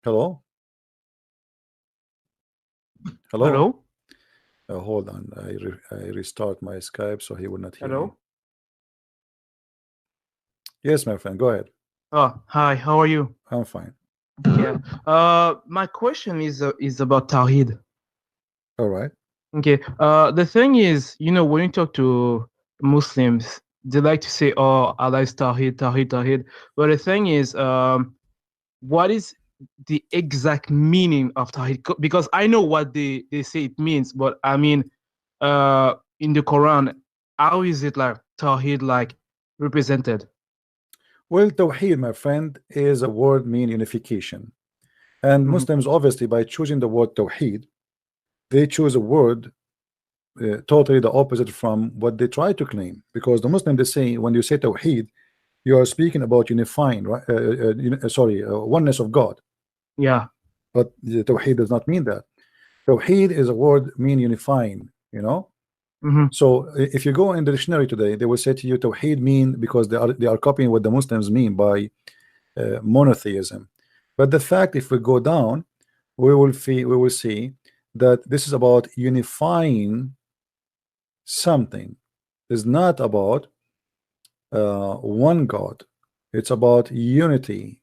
Hello? Hello? Hello? Hold on. I restart my Skype so he will not hear me. Hello? Yes, my friend, go ahead. Oh, hi, how are you? I'm fine. Yeah. My question is about Tawhid. All right. Okay. The thing is, when you talk to Muslims, they like to say, "Oh, Allah is Tawhid, Tawhid, Tawhid." But the thing is, what is the exact meaning of Tawhid? Because I know what they say it means, but I mean, in the Quran, how is it like Tawhid represented? Well, Tawheed, my friend, is a word mean unification. And Muslims, obviously, by choosing the word Tawheed, they choose a word totally the opposite from what they try to claim. Because the Muslim, they say, when you say Tawheed, you are speaking about unifying, right? Oneness of God. Yeah. But the Tawheed does not mean that. Tawheed is a word mean unifying, So if you go in the dictionary today, they will say to you Tawheed mean, because they are copying what the Muslims mean by monotheism. But the fact, if we go down, we will see that this is about unifying something. It's not about one God. It's about unity.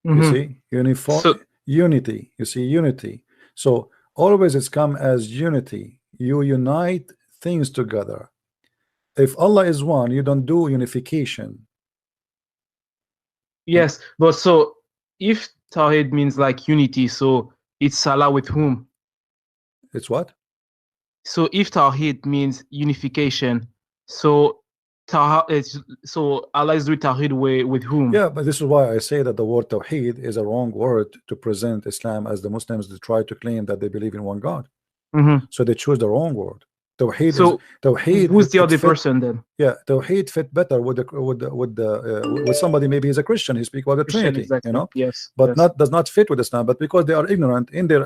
You see, unity. You see, unity. So always it's come as unity. You unite things together. If Allah is one, you don't do unification. Yes, but so if Tawhid means like unity, so it's Allah with whom? It's what? So if Tawhid means unification, so Allah is doing Tawhid with whom? Yeah, but this is why I say that the word Tawheed is a wrong word to present Islam, as the Muslims they try to claim that they believe in one God. So they choose the wrong word. Tawheed so Tawheed. Who's the other person then? Yeah, Tawheed fit better with somebody. Maybe he's a Christian. He speaks about the Trinity, exactly. Yes, but does not fit with Islam. But because they are ignorant in their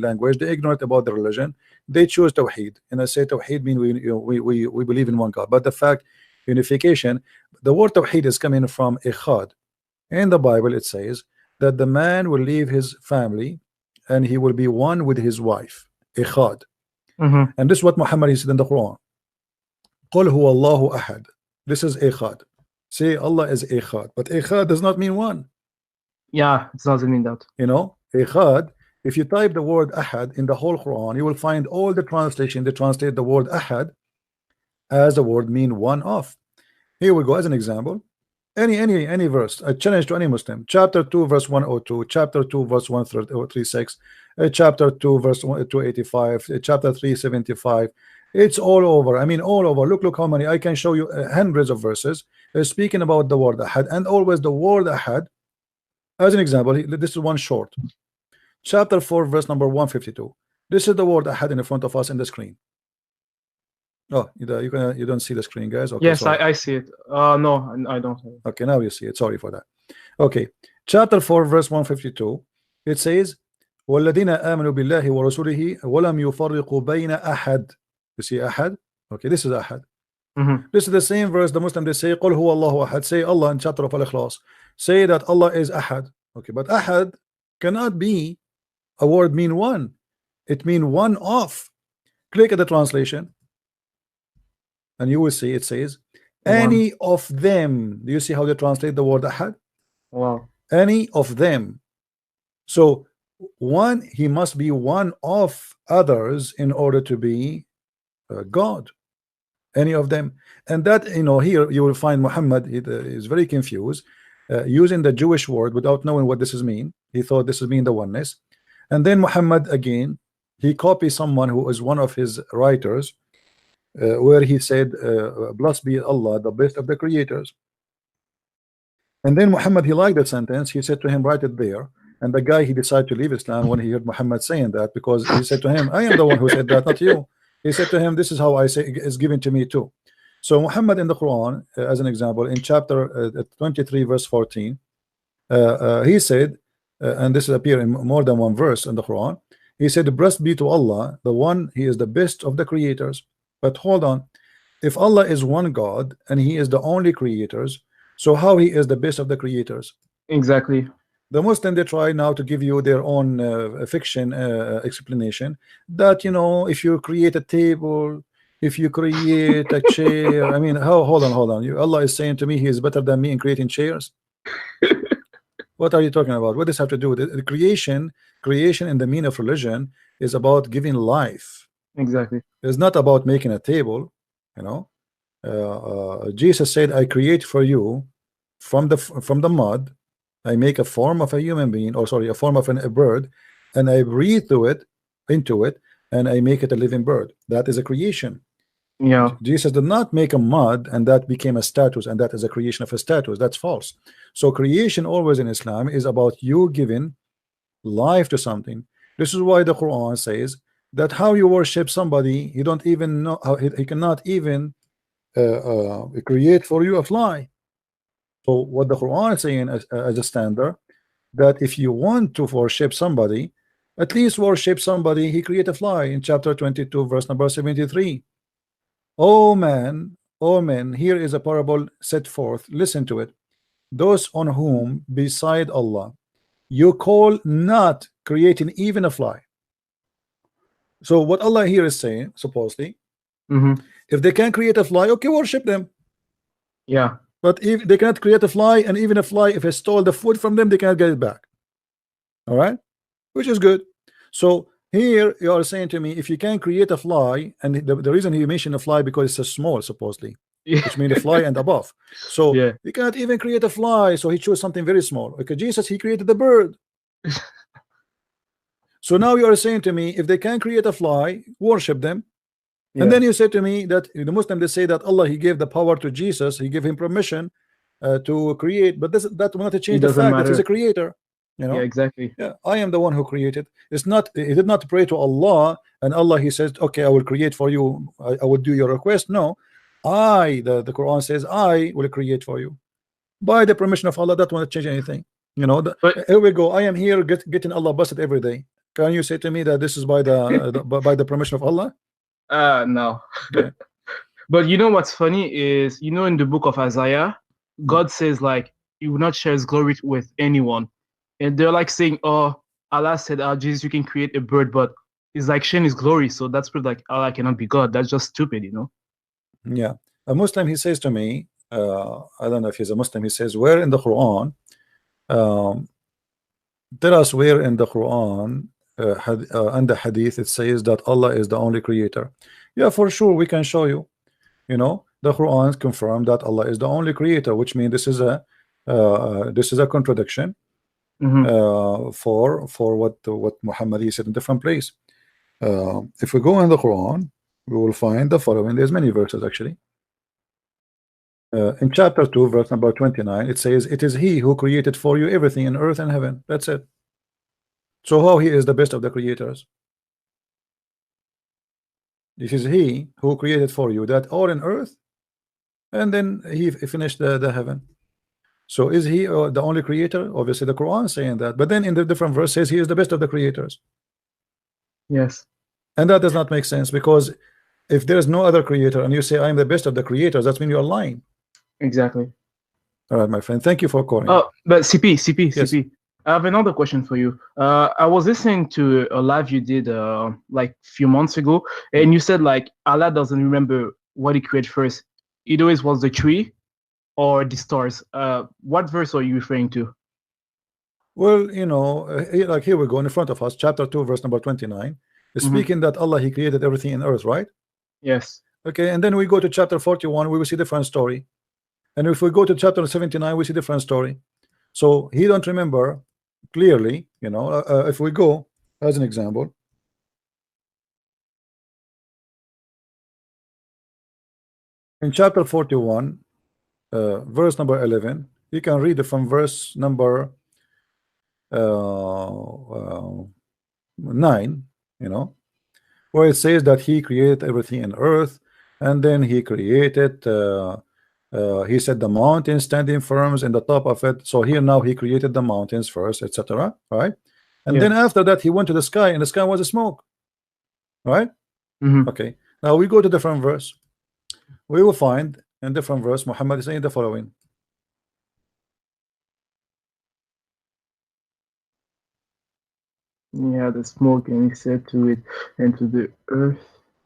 language, they're ignorant about the religion. They choose Tawheed, and I say Tawheed mean we believe in one God. But the fact unification, the word Tawheed is coming from Ikhad. In the Bible, it says that the man will leave his family and he will be one with his wife. Ikhad. And this is what Muhammad said in the Quran. قل هو الله أحد. This is Ikhad. Say Allah is Ikhad, but Ikhad does not mean one. Yeah, it doesn't mean that. Ikhad, if you type the word Ahad in the whole Quran, you will find all the translation. They translate the word Ahad as the word mean one of. Here we go as an example. Any verse, a challenge to any Muslim. Chapter 2 verse 102, chapter 2 verse 136, chapter 2 verse 285, chapter 375. It's all over. I mean, all over. Look how many. I can show you hundreds of verses speaking about the word Ahad, and always the word Ahad. As an example, this is one short. Chapter 4 verse number 152. This is the word Ahad in front of us in the screen. Oh, you don't see the screen, guys? Okay, yes, I see it. No, I don't. Okay, now you see it. Sorry for that. Okay, chapter 4 verse 152. It says والذين آمنوا بالله ورسوله ولم يفرقوا بين أحد. You see Ahad? Okay, this is Ahad. This is the same verse the Muslim they say قل هو الله أحد. Say Allah in chapter of Al-Ikhlas. Say that Allah is Ahad. Okay, but Ahad cannot be a word mean one. It mean one of. Click at the translation and you will see it says any of them. Do you see how they translate the word Ahad? Wow. Any of them. So one, he must be one of others in order to be God. Any of them. And that, here you will find Muhammad is very confused using the Jewish word without knowing what this is mean. He thought this is mean the oneness. And then Muhammad again, he copies someone who is one of his writers where he said blessed be Allah, the best of the creators. And then Muhammad, he liked that sentence. He said to him, write it there. And the guy, he decided to leave Islam when he heard Muhammad saying that, because he said to him, I am the one who said that, not you. He said to him, this is how I say it's given to me too. So Muhammad in the Quran, as an example, in chapter 23 verse 14, he said, and this appear in more than one verse in the Quran, he said, blessed be to Allah, the one, he is the best of the creators. But hold on, if Allah is one God and he is the only creators, so how he is the best of the creators? Exactly. The Muslim, they try now to give you their own fiction explanation that, you know, if you create a table, if you create a chair, I mean, how, hold on, Allah is saying to me he is better than me in creating chairs. What are you talking about? What does this have to do with it? The creation in the meaning of religion is about giving life. Exactly. It's not about making a table, you know. Jesus said, I create for you from the mud, I make a form of a human being, or sorry, a form of a bird, and I breathe into it, and I make it a living bird. That is a creation. Yeah. Jesus did not make a mud and that became a status, and that is a creation of a status. That's false. So creation always in Islam is about you giving life to something. This is why the Quran says that how you worship somebody, you don't even know how he cannot even create for you a fly. So what the Quran is saying as a standard, that if you want to worship somebody, at least worship somebody he created a fly in chapter 22 verse number 73. Oh man, here is a parable set forth, listen to it. Those on whom beside Allah you call not creating even a fly. So what Allah here is saying, supposedly, if they can create a fly, okay, worship them. Yeah. But if they cannot create a fly, and even a fly, if I stole the food from them, they cannot get it back. All right, which is good. So here you are saying to me, if you can create a fly, and the reason he mentioned a fly because it's so small, supposedly, which means a fly and above. So yeah, you cannot even create a fly, so he chose something very small. Okay, Jesus, he created the bird. So now you are saying to me, if they can create a fly, worship them. yeah. And then you say to me that the Muslim, they say that Allah, he gave the power to Jesus, he gave him permission to create, but that will not change the fact that he's a creator. You know? Yeah, exactly. Yeah, I am the one who created. It's not, he did not pray to Allah, and Allah, he says, okay, I will create for you, I will do your request. No, the Quran says, I will create for you by the permission of Allah. That won't change anything. You know, here we go. I am here getting Allah busted every day. Can you say to me that this is by by the permission of Allah? No. Yeah. But you know what's funny is, you know, in the book of Isaiah, God says, like, he will not share his glory with anyone. And they're like saying, oh, Allah said, oh, Jesus, you can create a bird, but it's like sharing his glory. So that's pretty like Allah cannot be God. That's just stupid, you know? Yeah. A Muslim, he says to me, I don't know if he's a Muslim, he says, where in the Quran, tell us where in the Quran and the Hadith it says that Allah is the only creator. Yeah, for sure, we can show you. You know, the Quran confirmed that Allah is the only creator, which means this is a contradiction for what Muhammad said in different place. If we go in the Quran, we will find the following. There's many verses actually. In chapter 2, verse number 29, it says, it is he who created for you everything in earth and heaven. That's it. So how he is the best of the creators? This is he who created for you that all in earth, and then he finished the heaven. So is he the only creator? Obviously the Quran is saying that, but then in the different verse says he is the best of the creators. Yes. And that does not make sense, because if there is no other creator and you say I am the best of the creators, that means you are lying. Exactly. All right, my friend, thank you for calling. Oh, but CP, Yes. CP. I have another question for you. I was listening to a live you did like a few months ago, and you said like Allah doesn't remember what he created first. It always was the tree or the stars. What verse are you referring to? Well, you know, like here we go in front of us, chapter 2, verse number 29. Speaking that Allah, he created everything in earth, right? Yes. Okay, and then we go to chapter 41, we will see different story. And if we go to chapter 79, we see different story. So he don't remember clearly, you know. If we go as an example, in chapter 41, verse number 11, you can read it from verse number 9, you know, where it says that he created everything in earth, and then he created he said the mountains standing firm in the top of it. So here now he created the mountains first, etc. Right? And then after that he went to the sky, and the sky was a smoke. Right? Okay. Now we go to different verse. We will find in different verse Muhammad is saying the following. Yeah, the smoke, and he said to it and to the earth.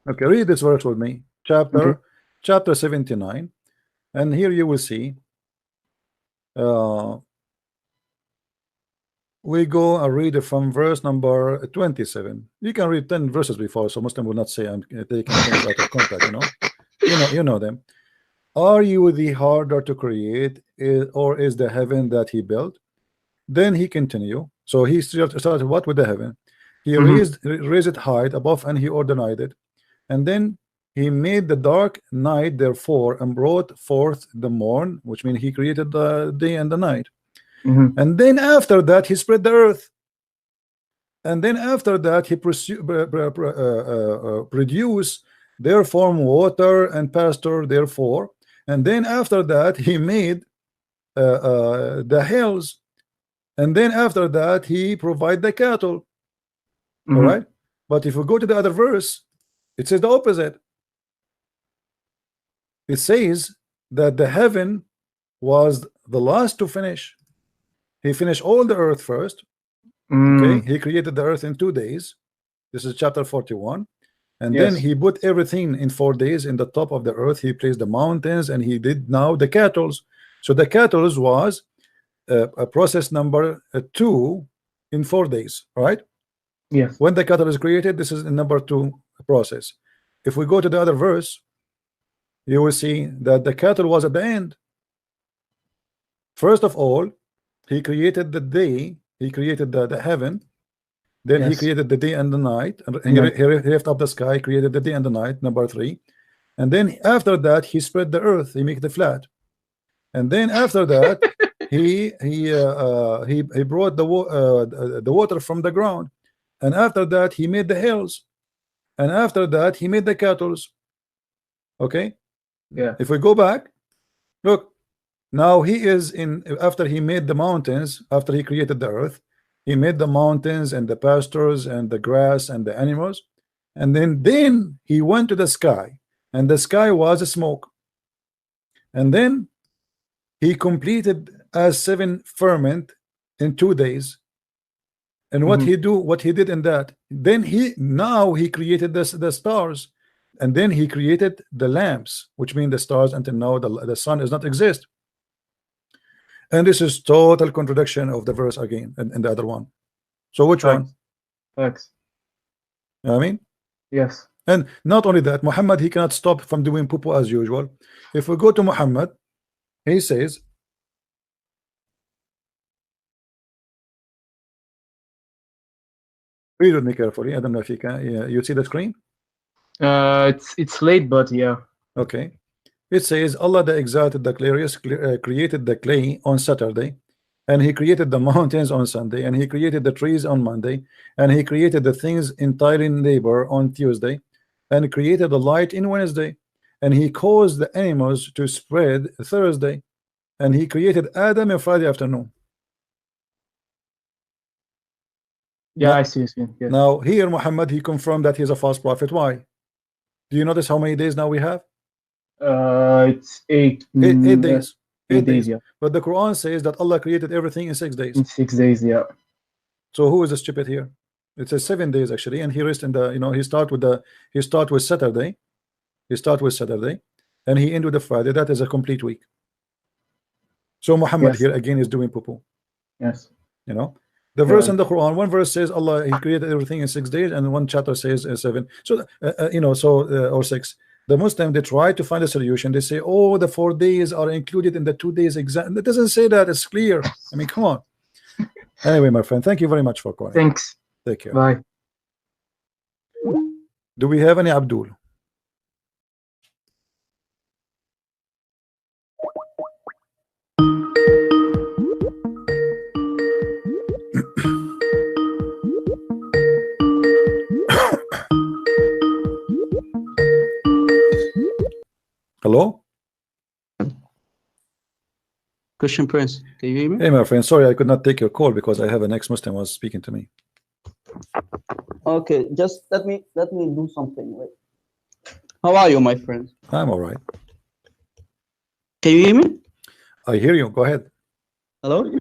Okay, read this verse with me. Okay. Chapter 79, and here you will see. We go and read it from verse number 27. You can read 10 verses before, so Muslim will not say I'm taking things out of context. You know them. Are you the harder to create, or is the heaven that he built? Then he continue. So he started what with the heaven? He raised it high above, and he ordained it. And then he made the dark night therefore, and brought forth the morn, which means he created the day and the night. And then after that he spread the earth. And then after that he produce therefore water and pasture therefore. And then after that he made the hills. And then after that he provide the cattle. All right. But if we go to the other verse, it says the opposite. It says that the heaven was the last to finish. He finished all the earth first. Okay, he created the earth in 2 days. This is chapter 41. And then he put everything in 4 days in the top of the earth. He placed the mountains, and he did now the cattle. So the cattle was a process number 2 in 4 days, right? Yes. When the cattle is created, this is the number 2 process. If we go to the other verse, you will see that the cattle was at the end. First of all, he created the day, he created the heaven, then he created the day and the night, and he lifted up the sky, created the day and the night, number 3. And then after that he spread the earth, he made it flat. And then after that he brought the water from the ground. And after that he made the hills. And after that he made the cattle. Okay. Yeah. If we go back, look, now he is in, after he made the mountains, after he created the earth, he made the mountains and the pastures and the grass and the animals. And then he went to the sky, and the sky was a smoke. And then he completed as 7 firmament in 2 days. And what he did in that, then he created the stars. And then he created the lamps, which mean the stars. Until now the sun does not exist. And this is total contradiction of the verse again and the other one. So which one? Facts. You know what I mean? Yes. And not only that, Muhammad, he cannot stop from doing poo as usual. If we go to Muhammad, he says, read with me carefully. I don't know if you can. Yeah, you see the screen? It's late, but yeah. Okay. It says Allah the Exalted, the Glorious, created the clay on Saturday, and he created the mountains on Sunday, and he created the trees on Monday, and he created the things entirely in labor on Tuesday, and created the light in Wednesday, and he caused the animals to spread Thursday, and he created Adam on Friday afternoon. Yeah, now, I see. Yes. Now here Muhammad, he confirmed that he's a false prophet. Why? Do you notice how many days now we have? It's 8 days. 8 days, yeah. But the Quran says that Allah created everything in 6 days. In 6 days, yeah. So who is the stupid here? It says 7 days actually, and he rests in the, he start with Saturday. He start with Saturday, and he end with the Friday. That is a complete week. So Muhammad here again is doing poo-poo. Yes. The verse in the Quran, one verse says Allah, he created everything in 6 days, and one chapter says 7. So or 6. The Muslim, they try to find a solution. They say, oh, the 4 days are included in the 2 days exam. It doesn't say that. It's clear. I mean, come on. Anyway, my friend, thank you very much for calling. Thanks. Take care. Bye. Do we have any Abdul? Hello? Christian Prince, can you hear me? Hey, my friend, sorry I could not take your call because I have an ex-Muslim was speaking to me. Okay, just let me do something. Wait. How are you, my friend? I'm all right. Can you hear me? I hear you. Go ahead. Hello?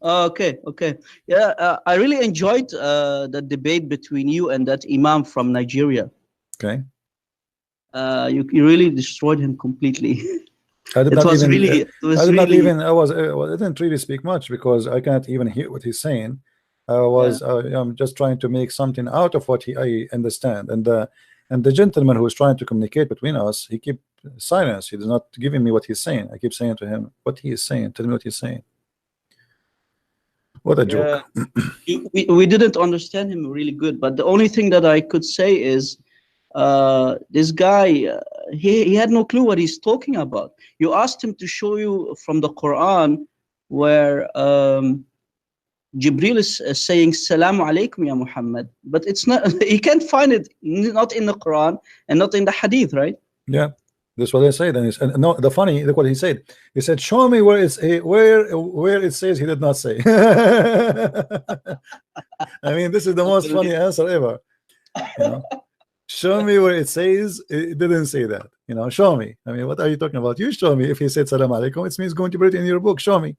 Okay, okay. Yeah, I really enjoyed the debate between you and that Imam from Nigeria. Okay. You really destroyed him completely. I did It not was even. really, it was I did not really, even. I didn't really speak much because I cannot even hear what he's saying. I'm just trying to make something out of what I understand, and the gentleman who is trying to communicate between us, he keep silence. He is not giving me what he's saying. I keep saying to him, "What he is saying? Tell me what he's saying." What a joke. we didn't understand him really good. But the only thing that I could say is, this guy, he had no clue what he's talking about. You asked him to show you from the Quran where Jibril is saying Salamu alaikum ya Muhammad, but it's not, he can't find it, not in the Quran and not in the Hadith, right? Yeah, that's what I said. And no, the funny, look what he said. He said, "Show me where it's where it says." He did not say. I mean, this is the most funny answer ever. You know? Show me where it says. It didn't say that. You know, show me. I mean, what are you talking about? You show me. If he said Salam alaikum, it means going to put it in your book. Show me.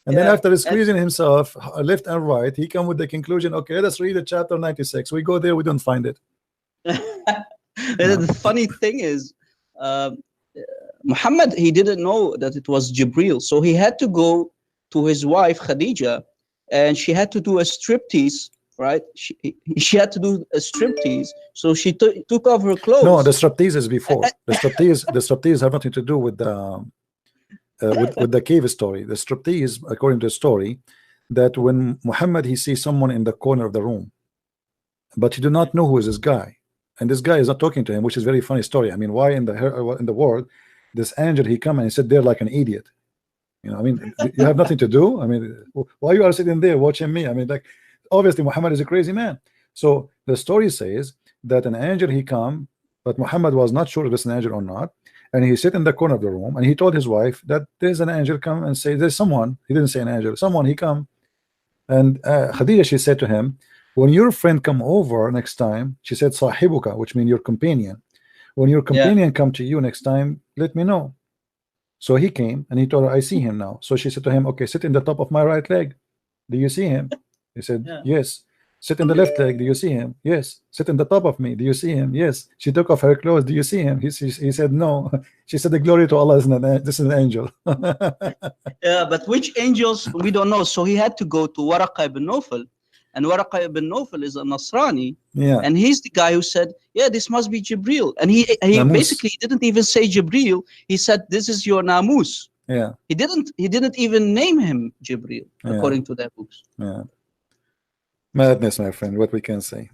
And then after squeezing himself left and right, he come with the conclusion, okay, let's read the chapter 96. We go there, we don't find it. The funny thing is, Muhammad, he didn't know that it was Jibril, so he had to go to his wife Khadijah, and she had to do a striptease, right? She had to do a striptease, so she took off her clothes. No, the striptease is before. The striptease have nothing to do with the with the cave story. The striptease, according to the story, that when Muhammad, he sees someone in the corner of the room, but he do not know who is this guy, and this guy is not talking to him, which is very funny story. I mean, why in the world this angel he come and he sit there like an idiot? You know, I mean, you have nothing to do. I mean, why you are sitting there watching me? I mean, like, obviously Muhammad is a crazy man. So the story says that an angel he come, but Muhammad was not sure if it's an angel or not, and he sit in the corner of the room, and he told his wife that there's an angel come and say there's someone. He didn't say an angel, someone he come, and Khadijah, she said to him, when your friend come over next time, she said sahibuka, which means your companion. When your companion come to you next time, let me know. So he came and he told her, I see him now. So she said to him, okay, sit in the top of my right leg. Do you see him? He said, yes. Sit in the left leg. Do you see him? Yes. Sit in the top of me. Do you see him? Yes. She took off her clothes. Do you see him? He said, no. She said, the glory to Allah, this is an angel. Yeah, but which angels, we don't know. So he had to go to Waraqah ibn Nawfal. And Waraqah ibn Nawfal is a Nasrani. Yeah. And he's the guy who said, yeah, this must be Jibril. And he basically didn't even say Jibril. He said, this is your Namus. Yeah. He didn't even name him Jibril, according to their books. Yeah. Madness, my friend, what we can say.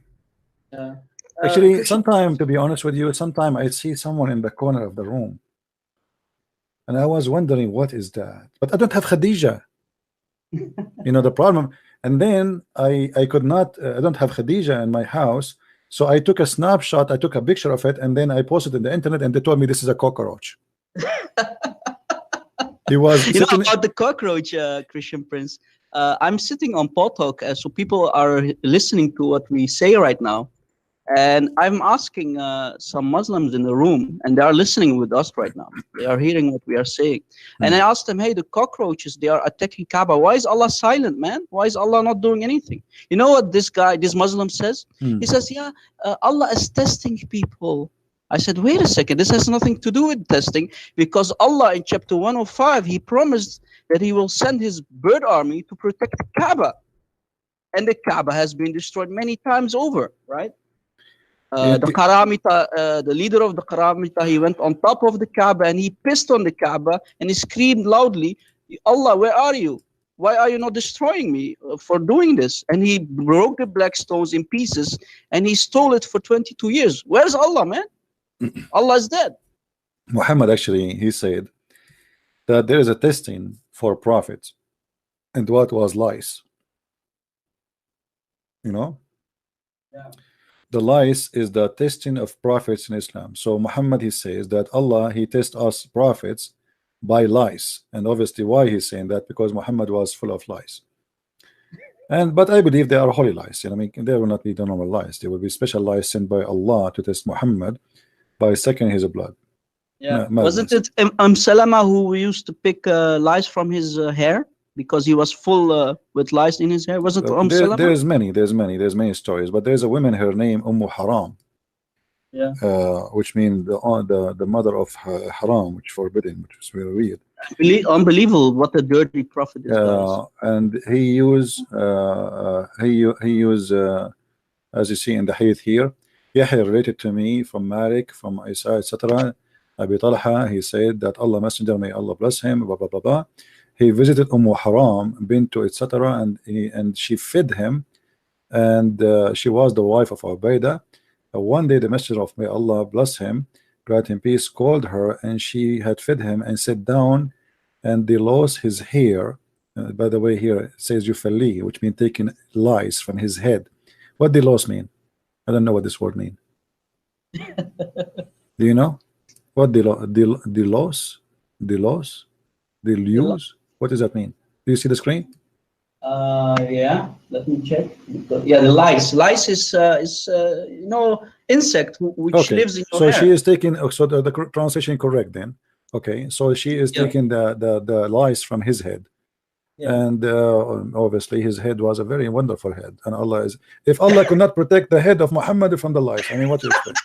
Actually, sometime, to be honest with you, sometime I see someone in the corner of the room, and I was wondering what is that, but I don't have Khadijah. You know the problem. And then I could not, I don't have Khadijah in my house, so I took a snapshot, I took a picture of it, and then I posted it on the internet, and they told me this is a cockroach. He was, you know about the cockroach, Christian Prince. I'm sitting on Potok, so people are listening to what we say right now, and I'm asking some Muslims in the room, and they are listening with us right now. They are hearing what we are saying, and I asked them, "Hey, the cockroaches, they are attacking Kaaba. Why is Allah silent, man? Why is Allah not doing anything?" You know what this Muslim says? He says, "Yeah, Allah is testing people." I said, wait a second, this has nothing to do with testing, because Allah in chapter 105, he promised that he will send his bird army to protect the Kaaba. And the Kaaba has been destroyed many times over, right? The Karamita, the leader of the Karamita, he went on top of the Kaaba and he pissed on the Kaaba and he screamed loudly, Allah, where are you? Why are you not destroying me for doing this? And he broke the black stones in pieces and he stole it for 22 years. Where's Allah, man? Allah is dead. Muhammad, actually, he said that there is a testing for prophets, and what was lies. You know, the lies is the testing of prophets in Islam. So Muhammad, he says that Allah, he tests us prophets by lies, and obviously why he's saying that, because Muhammad was full of lies. But I believe they are holy lies. You know, I mean, they will not be the normal lies. They will be special lies sent by Allah to test Muhammad by sucking his blood. Yeah, wasn't it Salama who used to pick lies from his hair? because he was full with lice in his hair? Was it Salama? There's many stories, but there's a woman, her name Haram, Yeah. which means the mother of haram, which is forbidden, which is very weird. Unbelievable what a dirty prophet is. And he used as you see in the hadith here, Yahya related to me from Malik, from Isa, etc. Abi Talha, he said that Allah Messenger, may Allah bless him, blah blah blah blah. He visited Haram, bintu, etc. and she fed him, and she was the wife of Ubaidah. One day the Messenger of, may Allah bless him, grant him peace, called her, and she had fed him and sat down, and they lost his hair. By the way, here it says yufalli, which means taking lice from his head. What the loss mean? I don't know what this word mean. Do you know what the loss? What does that mean? Do you see the screen? Yeah, let me check. Yeah, the lice. Lice is you know, insect which lives in your hair. So she is taking. So the translation correct then. Okay, so she is taking the lice from his head. Yeah. And obviously his head was a very wonderful head, and Allah is, if Allah could not protect the head of Muhammad from the lice, I mean, what do you expect?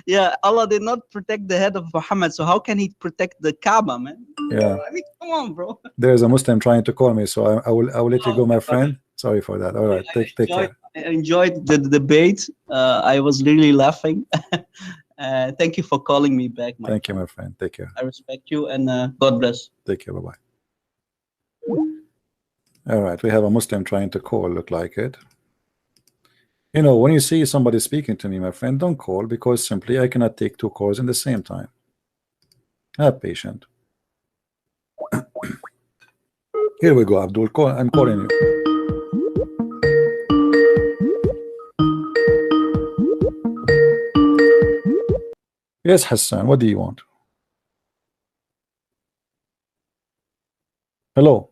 Yeah, Allah did not protect the head of Muhammad, so how can he protect the Kaaba, man? Yeah, I mean, come on, bro. There's a Muslim trying to call me, so I will let you go, my friend. Sorry for that. All right, take care. I enjoyed the debate. I was really laughing. Thank you for calling me back, Thank you, my friend. Take care. I respect you, and God bless. Take care. Bye-bye. All right, we have a Muslim trying to call, look like it. You know, when you see somebody speaking to me, my friend, don't call, because simply I cannot take two calls in the same time. Have patience. Here we go, Abdul. Call. I'm calling you. Yes, Hassan, what do you want? Hello.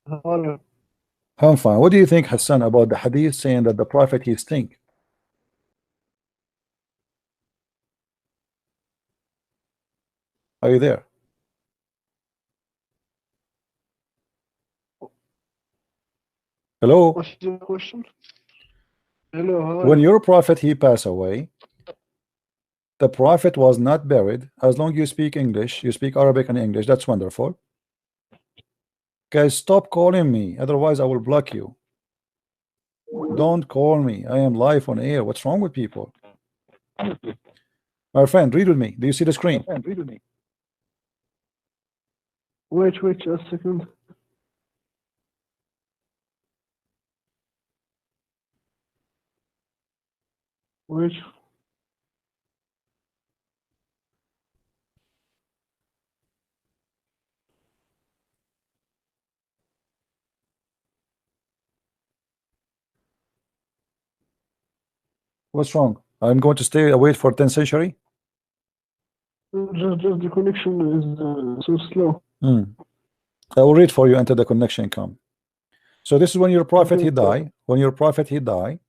I'm fine. What do you think, Hassan, about the hadith saying that the prophet he stink? Are you there? Hello. What's your question? Hello. When your prophet he passed away, the prophet was not buried. As long as you speak English, you speak Arabic and English, that's wonderful. Guys, stop calling me, otherwise I will block you. Don't call me. I am live on air. What's wrong with people? My friend, read with me. Do you see the screen? Wait a second. Wait. What's wrong? I'm going to stay wait for 10th century. Just the connection is so slow. I will read for you until the connection come. So this is when your prophet he died. When your prophet he died.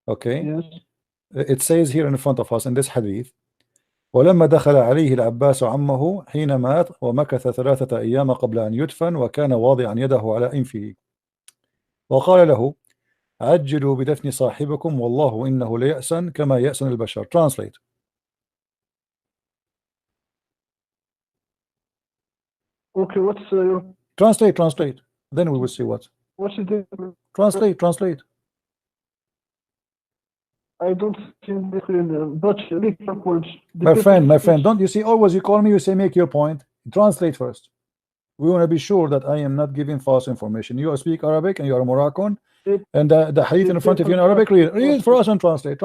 Okay. Yes. It says here in front of us in this hadith, ولما دخل عليه العباس عمه حين مات ومكث 3 أيام قبل أن يدفن وكان واضعا يده على أنفه وقال له عجلوا بدفن صاحبكم والله إنه ليأسن كما يأسن البشر. Translate. Okay, what's your... Translate. Then we will see what. What's it? Translate. I don't see the screen, but make your point. My friend, don't you see, always you call me, you say make your point. Translate first. We want to be sure that I am not giving false information. You speak Arabic and you are Moroccan, and the hadith in front of you in Arabic, read it for us and translate.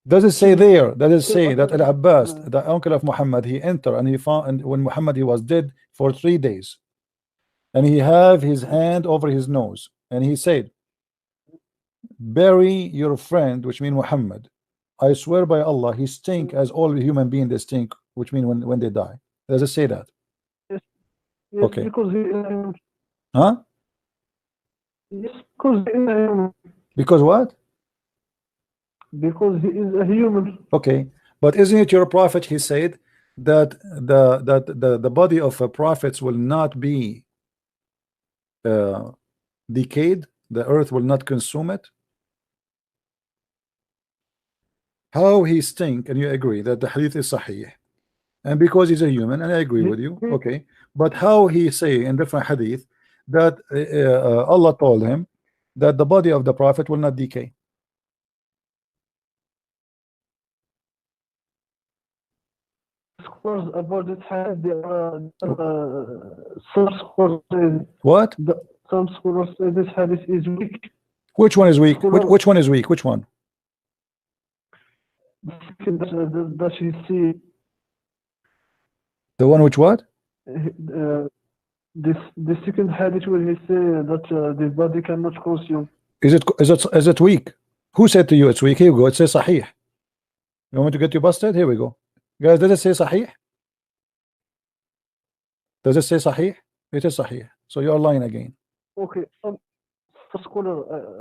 Does it say there? Does it say that Al-Abbas, the uncle of Muhammad, he entered and he found, and when Muhammad he was dead for 3 days, and he have his hand over his nose, and he said, bury your friend, which means Muhammad. I swear by Allah, he stink as all human beings they stink, which means when they die. Does it say that? Yes, okay. Because he, huh? Yes, because he, because what? Because he is a human. Okay, but isn't it your prophet? He said that the body of prophets will not be decayed, the earth will not consume it? How he stink, and you agree that the hadith is sahih, and because he's a human, and I agree with you, okay, but how he say in different hadith that Allah told him that the body of the prophet will not decay? Scholars about this hadith, there are some scholars say What? some scholars say this hadith is weak. Which one is weak? Which one is weak? Which one? That you see, The one which what? the second hadith where he say that the body cannot consume. Is it weak? Who said to you it's weak? Here we go. It says sahih. You want me to get you busted? Here we go. Guys, does it say sahih? Does it say sahih? It is sahih. So you are lying again. Okay, some scholar.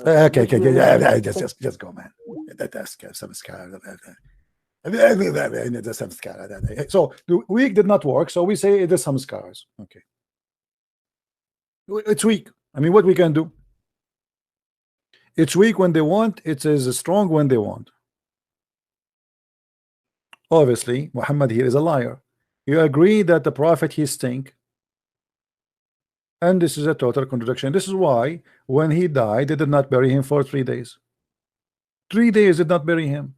Okay, yeah, just go, man. That's some scar. So the weak did not work, so we say it is some scars. Okay, it's weak. I mean, what we can do? It's weak when they want. It is strong when they want. Obviously, Muhammad here is a liar. You agree that the prophet he stink, and this is a total contradiction. This is why when he died, they did not bury him for 3 days. 3 days did not bury him.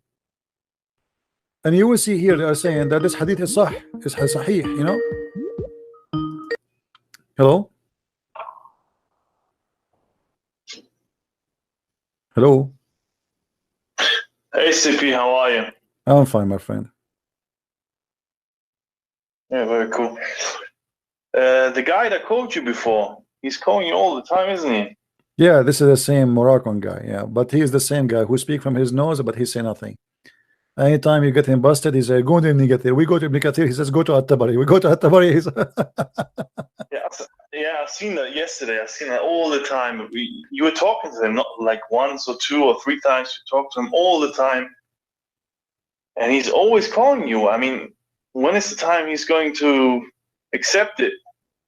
And you will see here they are saying that this hadith is sahih, you know. Hello? Hello? Hey CP, how are you? I'm fine, my friend. Yeah, very cool. The guy that called you before, he's calling you all the time, isn't he? Yeah, this is the same Moroccan guy, yeah, but he is the same guy who speak from his nose, but he say nothing. Anytime you get him busted, he say, go to Ibn Kathir. We go to Ibn Kathir, he says, go to At-Tabari. We go to At-Tabari. Yeah, I've seen that yesterday. I've seen that all the time. You were talking to him, not like once or 2 or 3 times. You talk to him all the time. And he's always calling you. I mean, when is the time he's going to accept it?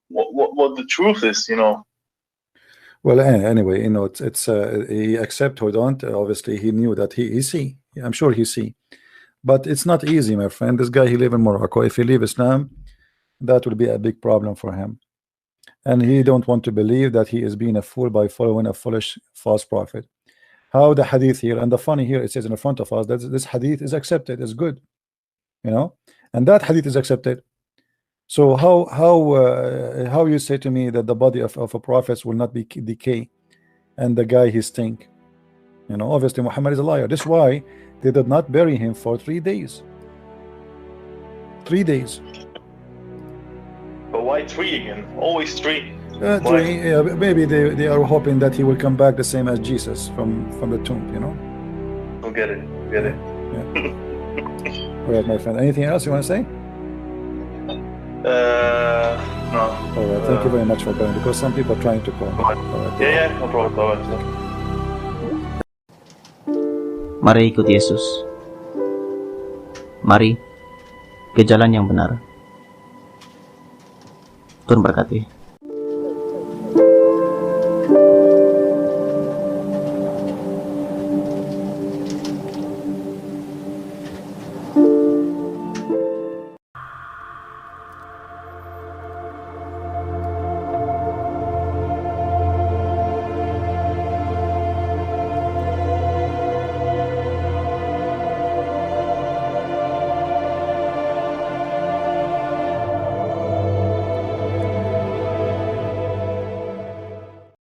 What the truth is, you know? Well, anyway, you know, it's he accept or don't. Obviously, he knew that he see. I'm sure he see. But it's not easy, my friend. This guy, he live in Morocco. If he leave Islam, that will be a big problem for him. And he don't want to believe that he is being a fool by following a foolish false prophet. How the hadith here, and the funny here, it says in front of us that this hadith is accepted, is good, you know, and that hadith is accepted. So how you say to me that the body of a prophet will not be decay, and the guy he stink? You know, obviously Muhammad is a liar. This is why they did not bury him for 3 days. 3 days. But why 3 again? Always 3. 3, yeah, maybe they are hoping that he will come back the same as Jesus from the tomb, you know. I'll get it. Get it. Yeah. All right, my friend. Anything else you want to say? No. All right. Thank you very much for calling, because some people are trying to call. All right. Yeah, no problem. Bye. Mari ikut Yesus. Mari ke jalan yang benar. Tuhan berkati.